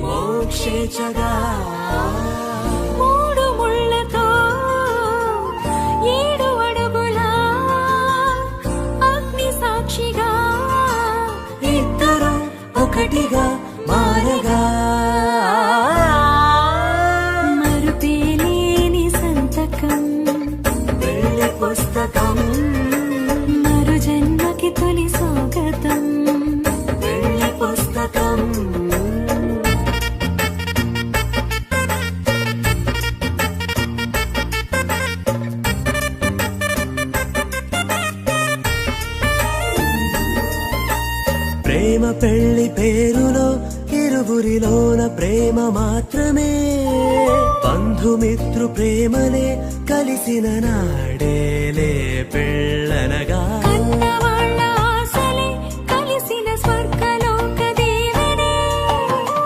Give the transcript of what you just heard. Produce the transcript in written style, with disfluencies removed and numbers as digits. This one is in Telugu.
మోక్షేచగా మూడు ముళ్ళతో 7 అడుగుల అగ్ని సాక్షిగా ఇద్దరు ఒకటిగా మారగా మరుపేలేని సంతకం పెళ్లి పుస్తకం మరు జన్మకి తొలి స్వాగతం పెళ్లి పుస్తకం ప్రేమ పెళ్లి పేరులో ఇరువురిలోన ప్రేమ మాత్రమే బంధుమిత్రు ప్రేమలే కలిసిన నాడేలే పెళ్ళనగా